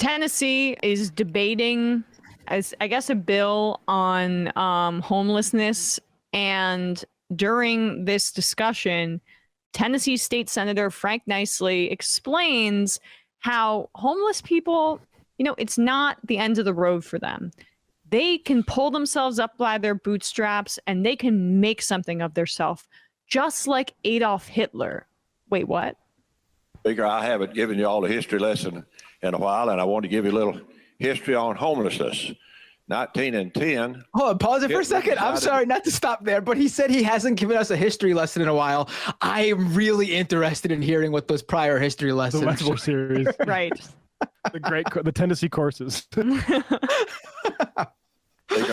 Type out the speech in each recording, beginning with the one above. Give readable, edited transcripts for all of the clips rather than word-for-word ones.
Tennessee is debating, as I guess, a bill on homelessness. And during this discussion, Tennessee State Senator Frank Nicely explains how homeless people, it's not the end of the road for them. They can pull themselves up by their bootstraps and they can make something of themselves, just like Adolf Hitler. Wait, what? Speaker, I haven't given you all a history lesson in a while, and I want to give you a little history on homelessness. 1910. Hold on, pause it for a second. I'm sorry not to stop there, but he said he hasn't given us a history lesson in a while. I am really interested in hearing what those prior history lessons the lecture were. series. Right. The Tennessee courses. Speaker,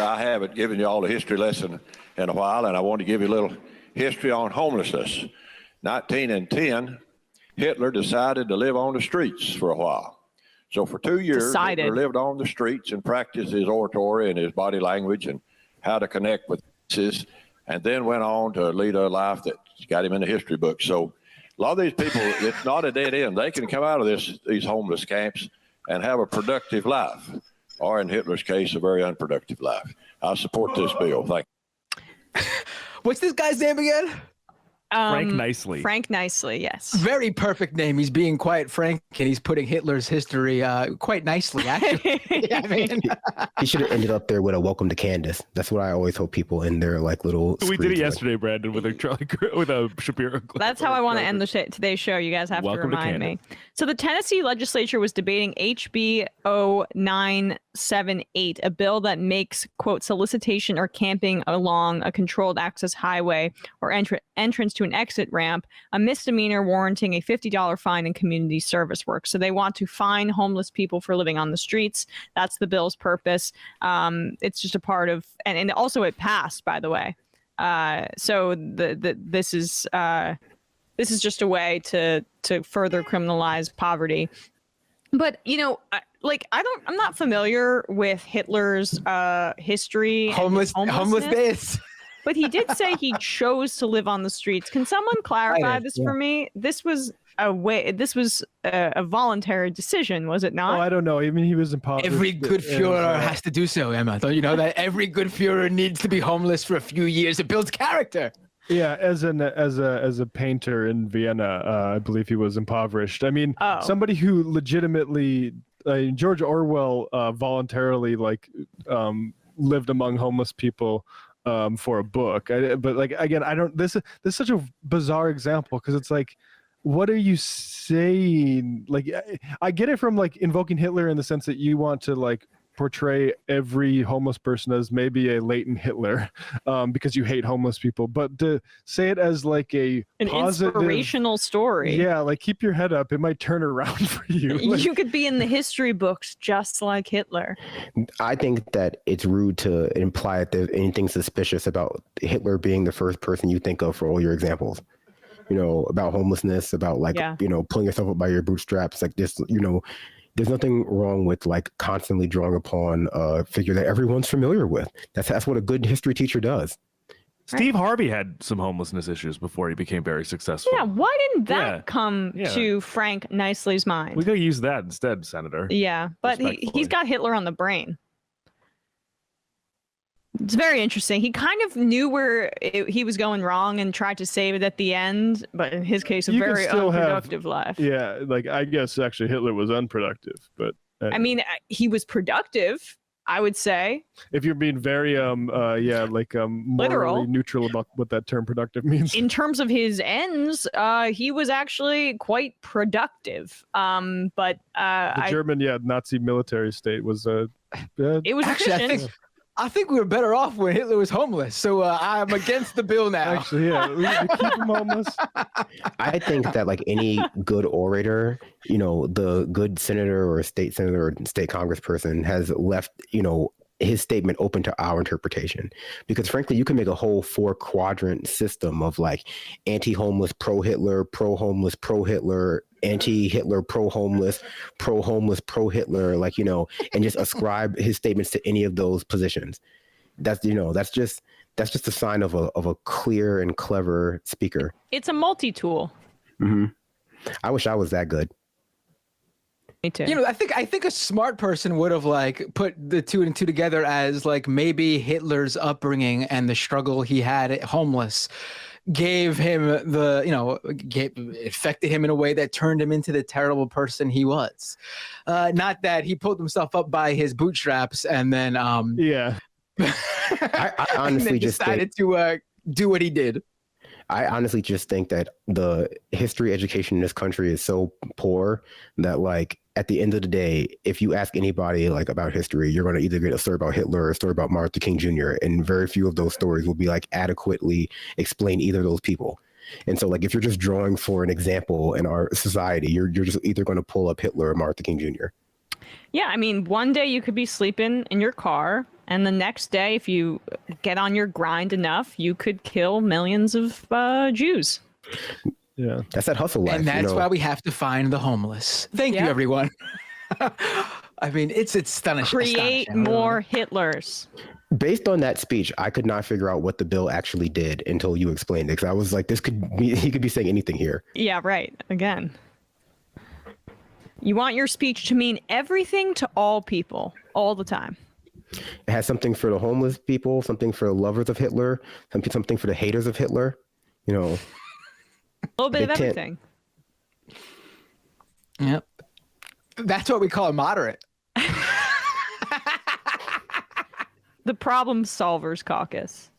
I haven't given you all a history lesson in a while, and I want to give you a little history on homelessness. 1910, Hitler decided to live on the streets for a while. So for 2 years, Hitler lived on the streets and practiced his oratory and his body language and how to connect with masses, and then went on to lead a life that got him in the history books. So a lot of these people, it's not a dead end. They can come out of these homeless camps and have a productive life, or in Hitler's case, a very unproductive life. I support this bill. Thank you. What's this guy's name again? Frank Nicely. Frank Nicely, yes. Very perfect name. He's being quite frank, and he's putting Hitler's history quite nicely, actually. I mean, he should have ended up there with a "Welcome to Candace." That's what I always hope people in their little. We did it yesterday, Brandon, with a Shapiro. That's how I want to end today's show. You guys have to remind me. So the Tennessee legislature was debating HB 0978, a bill that makes, quote, solicitation or camping along a controlled access highway or entrance to an exit ramp a misdemeanor warranting a $50 fine and community service work. So they want to fine homeless people for living on the streets. That's the bill's purpose. It's just a part of, and also it passed, by the way. So this is just a way to further criminalize poverty. But I'm not familiar with Hitler's history. Homelessness. But he did say he chose to live on the streets. Can someone clarify this for me? This was a voluntary decision, was it not? Oh, I don't know. I mean, he was impoverished. Every good Führer has to do so, Emma. Don't you know that every good Führer needs to be homeless for a few years? It builds character. Yeah, as a painter in Vienna, I believe he was impoverished. I mean, somebody who legitimately, George Orwell, voluntarily lived among homeless people for a book. This is such a bizarre example, because it's like, what are you saying? I get it from invoking Hitler in the sense that you want to portray every homeless person as maybe a latent Hitler, because you hate homeless people, but to say it as an positive, inspirational story. Yeah, keep your head up. It might turn around for you. You could be in the history books just like Hitler. I think that it's rude to imply that there's anything suspicious about Hitler being the first person you think of for all your examples. About homelessness, about pulling yourself up by your bootstraps, there's nothing wrong with constantly drawing upon a figure that everyone's familiar with. That's what a good history teacher does. Steve Harvey had some homelessness issues before he became very successful. Yeah, why didn't that come to Frank Nicely's mind? We could use that instead, Senator. Yeah, but he's got Hitler on the brain. It's very interesting. He kind of knew where he was going wrong and tried to save it at the end, but in his case, a very unproductive life. Yeah, I guess actually Hitler was unproductive, but I mean, he was productive, I would say. If you're being very morally neutral about what that term productive means. In terms of his ends, he was actually quite productive. But the German Nazi military state was it was efficient. I think we were better off when Hitler was homeless. So I'm against the bill now. Actually, yeah, we need to keep him homeless. I think that any good orator, the good senator or state senator or state congressperson has left, his statement open to our interpretation, because frankly, you can make a whole 4-quadrant system of anti-homeless, pro-Hitler, pro-homeless, pro-Hitler, anti-Hitler, pro-homeless, pro-Hitler, and just ascribe his statements to any of those positions. That's just a sign of a clear and clever speaker. It's a multi-tool. Mm-hmm. I wish I was that good. Me too. You know, I think a smart person would have like put the two and two together as like maybe Hitler's upbringing and the struggle he had at homeless gave him the, you know, affected him in a way that turned him into the terrible person he was. Not that he pulled himself up by his bootstraps and then Yeah. I honestly just decided to do what he did. I honestly just think that the history education in this country is so poor that, like, at the end of the day, if you ask anybody like about history, you're going to either get a story about Hitler or a story about Martin Luther King Jr. And very few of those stories will be like adequately explain either of those people. And so, like, if you're just drawing for an example in our society, you're just either going to pull up Hitler or Martin Luther King Jr. Yeah, I mean, one day you could be sleeping in your car, and the next day, if you get on your grind enough, you could kill millions of Jews. Yeah, that's that hustle life. And that's why we have to find the homeless. Thank you, everyone. I mean, it's astonishing. Create more Hitlers. Based on that speech, I could not figure out what the bill actually did until you explained it. Because I was like, he could be saying anything here. Yeah, right. Again. You want your speech to mean everything to all people, all the time. It has something for the homeless people, something for the lovers of Hitler, something for the haters of Hitler. You know, a little bit of everything. Yep. That's what we call a moderate. The Problem Solvers Caucus.